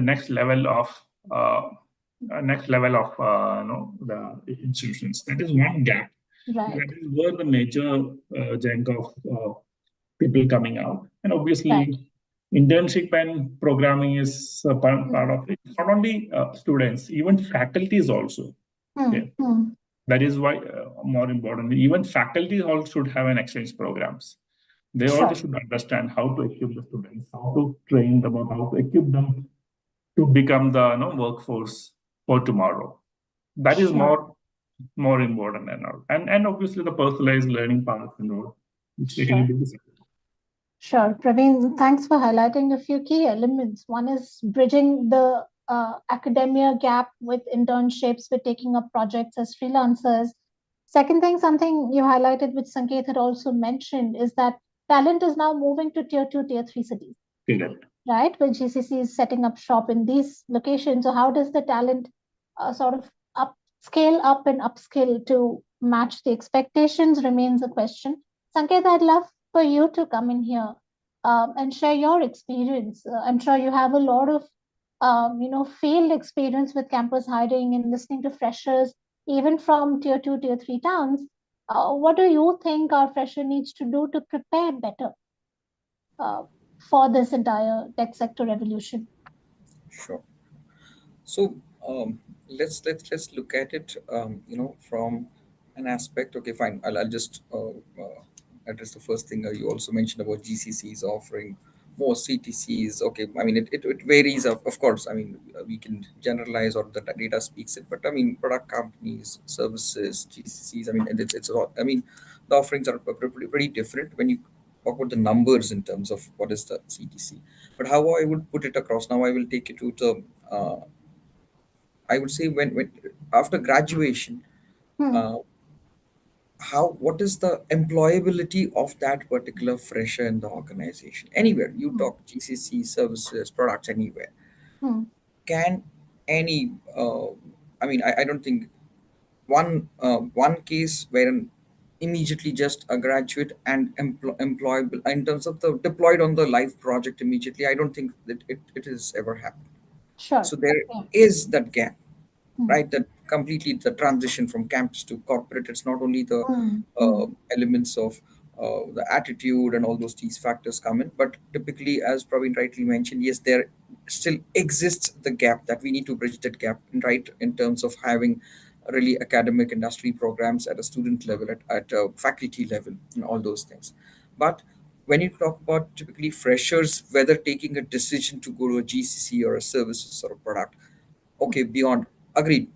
next level of the institutions. That is one gap. Right. That is where the major chunk of people coming out, and obviously. Internship and programming is a part of it. Not only students, even faculties also. Okay. That is why more important. Even faculty also should have an exchange programs. They also should understand how to equip the students, how to train them, or how to equip them to become the workforce for tomorrow. That is more important and all. And obviously the personalized learning paths and all, which they can able to. Sure, Praveen, thanks for highlighting a few key elements. One is bridging the academia gap with internships, with taking up projects as freelancers. Second thing, something you highlighted, which Sanket had also mentioned, is that talent is now moving to tier two, tier three cities, Correct. right? With GCC is setting up shop in these locations. So how does the talent sort of scale up and upskill to match the expectations remains a question. Sanket, I'd love for you to come in here and share your experience. I'm sure you have a lot of field experience with campus hiring and listening to freshers, even from tier two, tier three towns. What do you think our fresher needs to do to prepare better uh, for this entire tech sector revolution? Sure. So let's look at it, from an aspect. Okay, fine. I'll just address the first thing. You also mentioned about GCCs offering more CTCs. Okay, I mean it varies. Of course, I mean we can generalize or the data speaks it, but I mean product companies, services, GCCs. I mean it's a lot. I mean the offerings are pretty different when you talk about the numbers in terms of what is the CTC. But how I would put it across now, I will take you to the I would say when after graduation, Hmm. uh, how what is the employability of that particular fresher in the organization? Anywhere you Hmm. talk GCC services, products, anywhere. Hmm. Can any? I don't think one case wherein immediately just a graduate and employable in terms of the deployed on the live project immediately. I don't think that it has ever happened. Sure. So there Yeah. is that gap, Hmm. right? That completely the transition from campus to corporate. It's not only the Hmm. Hmm. elements of the attitude and all those factors come in, but typically, as Praveen rightly mentioned, yes, there still exists the gap that we need to bridge that gap, right? In terms of having really academic industry programs at a student level, at a faculty level, and all those things. But when you talk about typically freshers, whether taking a decision to go to a GCC or a services or a product, okay, beyond, agreed,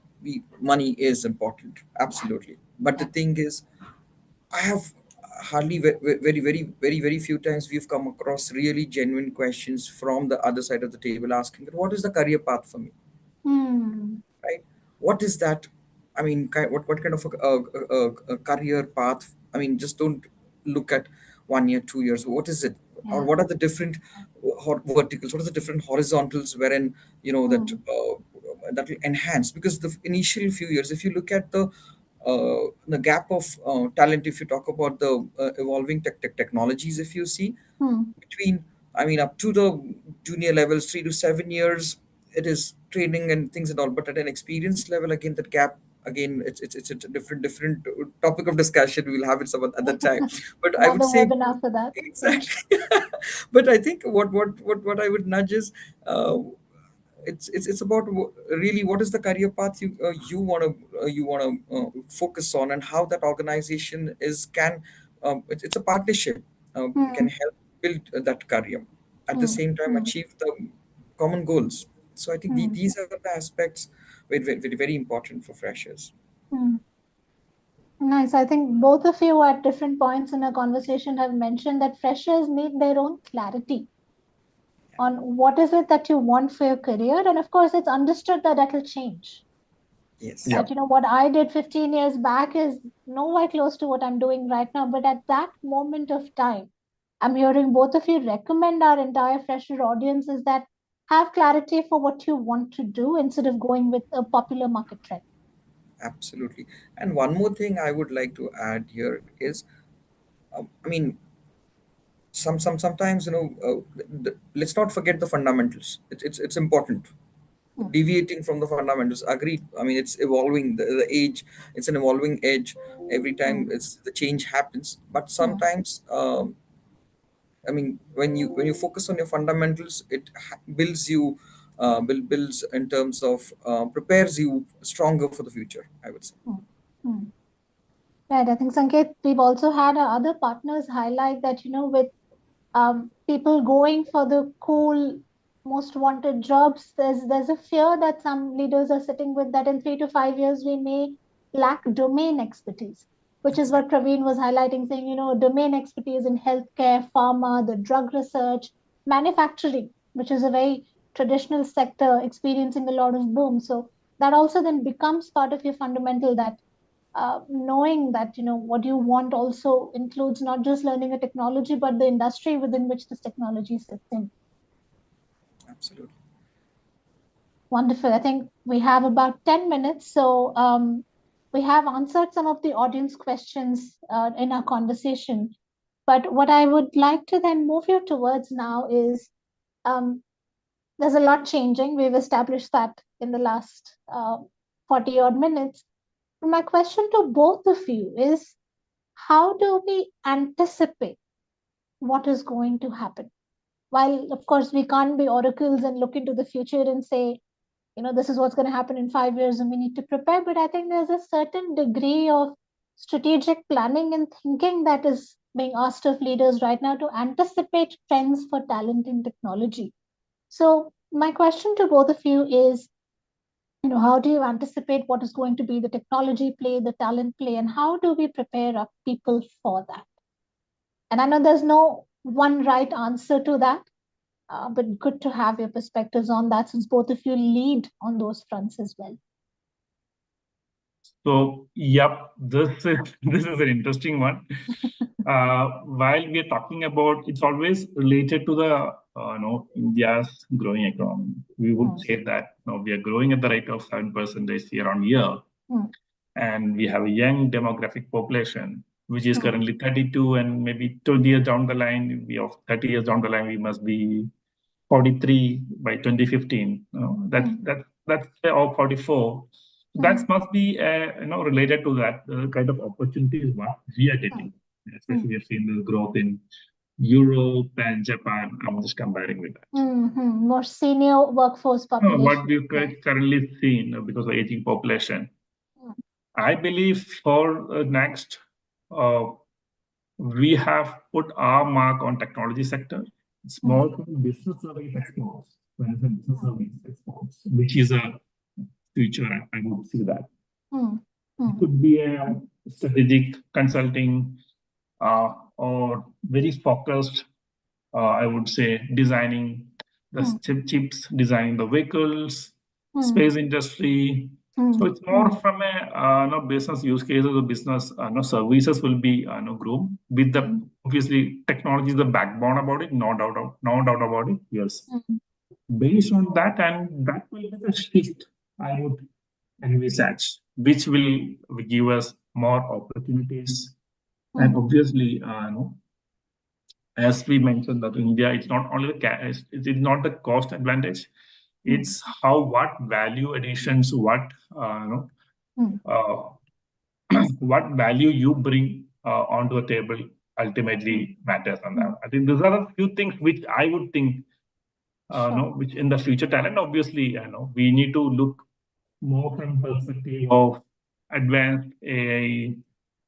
money is important, absolutely. But the Yeah. thing is, I have hardly very few times we've come across really genuine questions from the other side of the table asking that what is the career path for me, Hmm. right? What is that? I mean, what kind of a career path? I mean, just don't look at 1 year, 2 years. What is it? Or Yeah. what are the different verticals? What are the different horizontals wherein Hmm. that will enhance? Because the initial few years, if you look at the gap of talent, if you talk about the evolving technologies, if you see Hmm. between, I mean, up to the junior levels, 3 to 7 years, it is training and things and all. But at an experienced level, again, that gap, again, it's a different topic of discussion. We'll have it some other time. But I would Another say webinar for that. Yeah. exactly. But I think what I would nudge is. It's about really what is the career path you want to focus on, and how that organization is can it's a partnership, can Hmm. help build that career, at the Hmm. same time Hmm. achieve the common goals. So I think Hmm. these are the aspects very important for freshers. Hmm. Nice. I think both of you at different points in our conversation have mentioned that freshers need their own clarity on what is it that you want for your career. And of course, it's understood that that will change. Yes, Yeah. That, what I did 15 years back is nowhere close to what I'm doing right now. But at that moment of time, I'm hearing both of you recommend our entire fresher audience is that have clarity for what you want to do instead of going with a popular market trend. absolutely. And one more thing I would like to add here is, I mean, sometimes let's not forget the fundamentals. It's important. Hmm. Deviating from the fundamentals, agreed. I mean, it's evolving, the age, it's an evolving edge. Every time Hmm. it's the change happens, but Hmm. sometimes I mean, when you focus on your fundamentals, it builds you, builds in terms of prepares you stronger for the future, I would say. Hmm. Hmm. Right. I think Sanket, we've also had our other partners highlight that, with people going for the cool, most wanted jobs, there's a fear that some leaders are sitting with that in 3 to 5 years we may lack domain expertise, which is what Exactly. Praveen was highlighting, saying, domain expertise in healthcare, pharma, the drug research, manufacturing, which is a very traditional sector experiencing a lot of boom. So that also then becomes part of your fundamental, that knowing that what you want also includes not just learning a technology but the industry within which this technology sits in. Absolutely. Wonderful. I think we have about 10 minutes. So we have answered some of the audience questions in our conversation. But what I would like to then move you towards now is there's a lot changing. We've established that in the last 40 odd minutes. My question to both of you is, how do we anticipate what is going to happen? While, of course, we can't be oracles and look into the future and say, this is what's going to happen in 5 years and we need to prepare. But I think there's a certain degree of strategic planning and thinking that is being asked of leaders right now to anticipate trends for talent in technology. So my question to both of you is, how do you anticipate what is going to be the technology play, the talent play, and how do we prepare our people for that? And I know there's no one right answer to that, but good to have your perspectives on that, since both of you lead on those fronts as well. So, yep, this is an interesting one. While we are talking about, it's always related to the India's growing economy. We would say that we are growing at the rate of 7% year on year, and we have a young demographic population which is currently 32, and maybe 20 years down the line, 30 years down the line, we must be 43 by 2015. That's or 44. That must be related to that kind of opportunities what we are getting. Especially we have seen the growth in Europe and Japan. I'm just comparing with that. More senior workforce population. What we've currently seen because of aging population. I believe for next, we have put our mark on technology sector, small business service exports, which is a future. I would see that. It could be a strategic consulting or very focused, I would say, designing the chips, designing the vehicles, space industry. So it's more from a business use cases or business services will be grown with the obviously technology is the backbone about it, no doubt about it. Yes, based on that, and that will be the shift I would envisage, which will give us more opportunities, and obviously, as we mentioned that India, it's not only it is not the cost advantage. It's what value additions, what what value you bring onto the table ultimately matters on that. I think these are a few things which I would think, which in the future talent, obviously, we need to look more from perspective of advanced AI.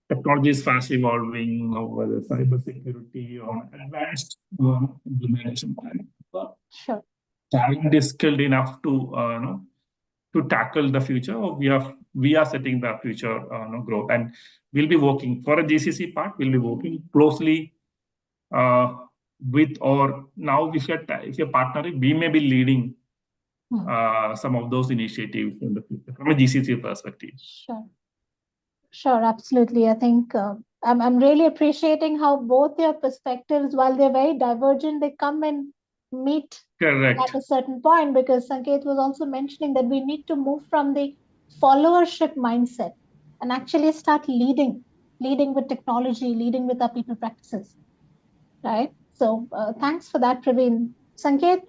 Technology is fast evolving, whether cyber security or advanced implementation planning. Sure. Talent is skilled enough to tackle the future. We are setting the future growth, and we'll be working for a GCC part. We'll be working closely with, or now if you're partnering, we may be leading some of those initiatives in the future from a GCC perspective. Sure, absolutely. I think I'm really appreciating how both your perspectives, while they're very divergent, they come and meet at a certain point, because Sanket was also mentioning that we need to move from the followership mindset and actually start leading with technology, leading with our people practices, right? So thanks for that, Praveen. Sanket,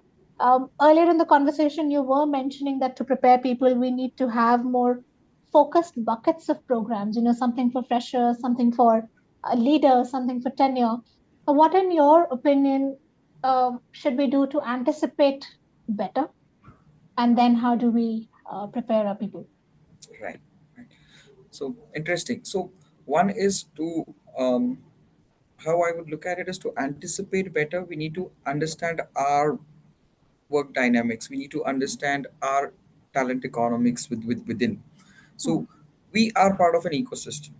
earlier in the conversation, you were mentioning that to prepare people, we need to have more focused buckets of programs, something for freshers, something for a leader, something for tenure. What, in your opinion, should we do to anticipate better? And then how do we prepare our people? Right. So interesting. So one is to, how I would look at it is to anticipate better. We need to understand our work dynamics. We need to understand our talent economics within. So we are part of an ecosystem,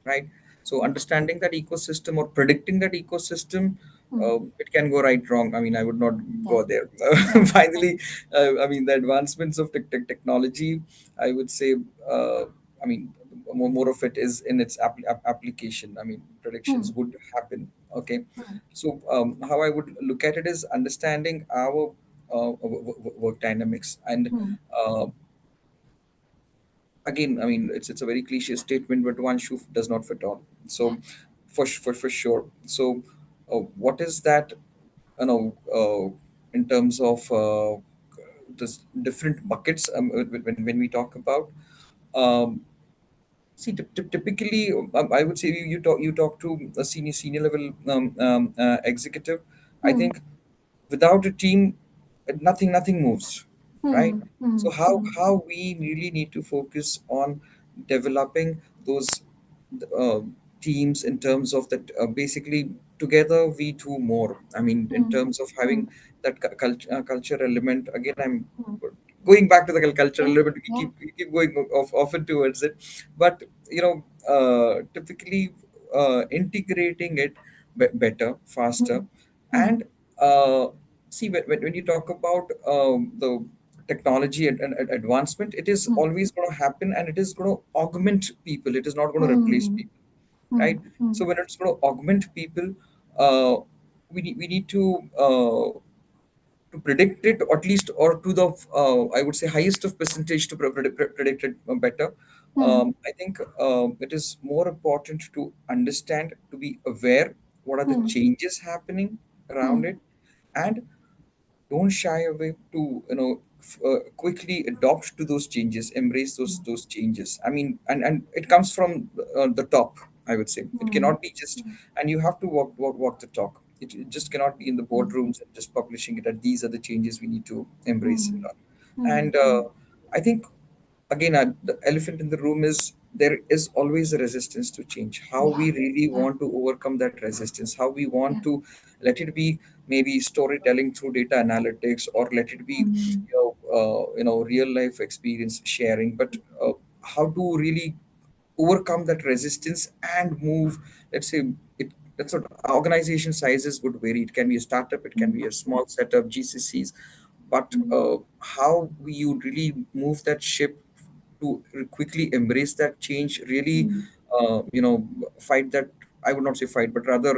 right? So understanding that ecosystem or predicting that ecosystem it can go right wrong. I mean, I would not Yeah. go there. Yeah. Finally, I mean, the advancements of technology, I would say, I mean, more of it is in its application. I mean, predictions Hmm. would happen. Okay. Hmm. So, how I would look at it is understanding our work dynamics. And Hmm. uh, again, I mean, it's a very cliche statement, but one shoe does not fit all. Yeah. So, for sure. So, what is that? You know, in terms of this different buckets, when we talk about, um, see, typically, I would say you talk to a senior level executive. I Hmm. think without a team, nothing moves, right? Hmm. Hmm. So how Hmm. how we really need to focus on developing those uh, teams in terms of that, basically together we do more. I mean, in Hmm. terms of Hmm. having that culture element. Again, I'm Hmm. going back to the cultural Yeah. element. We Yeah. keep going often towards it, but typically integrating it better, Hmm. faster. Hmm. And see, when you talk about the technology and advancement, it is Hmm. always going to happen, and it is going to augment people. It is not going to replace Hmm. people, Hmm. right? Hmm. So when it's going to augment people, uh, we need to predict it, or at least, or to the I would say highest of percentage to predict it better. Hmm. I think it is more important to understand, to be aware what are the Hmm. changes happening around Hmm. it, and don't shy away to quickly adopt to those changes, embrace those changes. I mean, and it comes from the top, I would say. It Hmm. cannot be just, and you have to walk the talk. It just cannot be in the Hmm. boardrooms and just publishing it that these are the changes we need to embrace Hmm. and all. Hmm. And I think, again, the elephant in the room is there is always a resistance to change. How Yeah. we really Yeah. want to overcome that resistance, how we want Yeah. to let it be, maybe storytelling through data analytics, or let it be Hmm. real life experience sharing. But how to really overcome that resistance and move, let's say, it that's what organization sizes would vary. It can be a startup, it can Hmm. be a small setup, GCCs. But Hmm. how we would really move that ship to quickly embrace that change, really Hmm. fight that, I would not say fight, but rather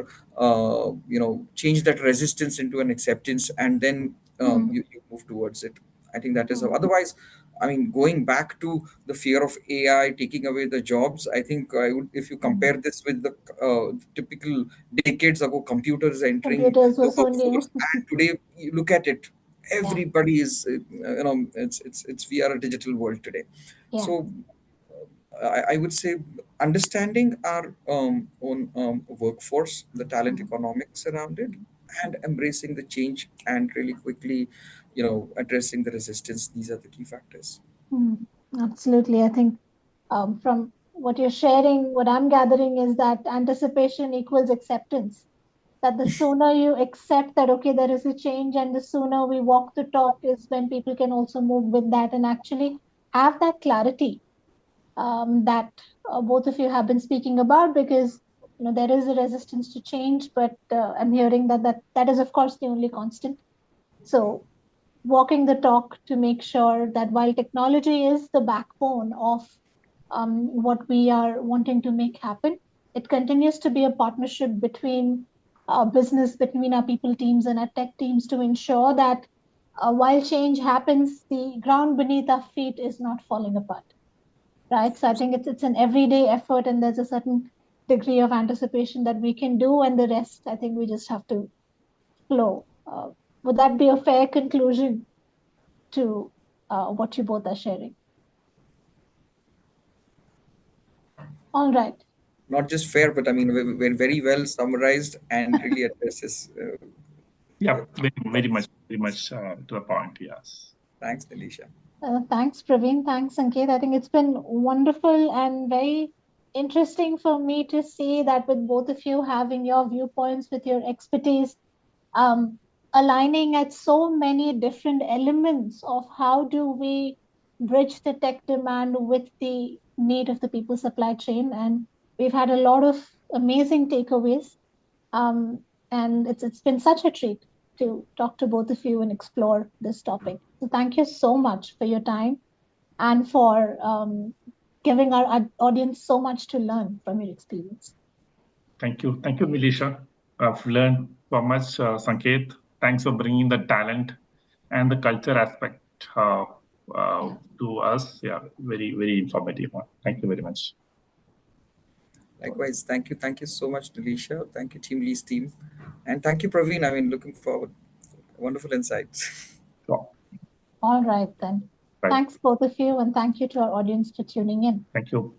change that resistance into an acceptance, and then Hmm. you move towards it. I think that is how. Hmm. Otherwise, I mean, going back to the fear of AI taking away the jobs, I think I would, if you Hmm. compare this with the typical decades ago computers entering Computers were the so new. workforce, and today you look at it, Yeah. everybody is, it's we are a digital world today. Yeah. So I would say understanding our own workforce, the talent Hmm. economics around it, Hmm. and embracing the change, and really quickly, addressing the resistance. These are the key factors. Hmm. Absolutely. I think from what you're sharing, what I'm gathering is that anticipation equals acceptance. That the sooner you accept that, okay, there is a change, and the sooner we walk the talk is when people can also move with that and actually have that clarity that both of you have been speaking about, because there is a resistance to change, but I'm hearing that is of course the only constant. So walking the talk to make sure that while technology is the backbone of what we are wanting to make happen, it continues to be a partnership between business, between our people teams and our tech teams, to ensure that while change happens, the ground beneath our feet is not falling apart. Right? So I think it's an everyday effort, and there's a certain degree of anticipation that we can do, and the rest, I think we just have to flow. Would that be a fair conclusion to what you both are sharing? All right. Not just fair, but I mean, we're very well summarized and really addresses. Yeah, very Yes. much to the point. Yes. Thanks, Nilisha. Thanks, Praveen. Thanks, Sanket. I think it's been wonderful and very interesting for me to see that with both of you having your viewpoints, with your expertise, um, aligning at so many different elements of how do we bridge the tech demand with the need of the people supply chain. And we've had a lot of amazing takeaways. And it's been such a treat to talk to both of you and explore this topic. So thank you so much for your time and for giving our audience so much to learn from your experience. Thank you, Nilisha. I've learned so much, Sanket. Thanks for bringing the talent and the culture aspect to us. Yeah, very informative one. Thank you very much. Likewise, thank you so much, Nilisha. Thank you, TeamLease team, and thank you, Praveen. I mean, looking forward. Wonderful insights. So, All right, then. right. Thanks, both of you, and thank you to our audience for tuning in. Thank you.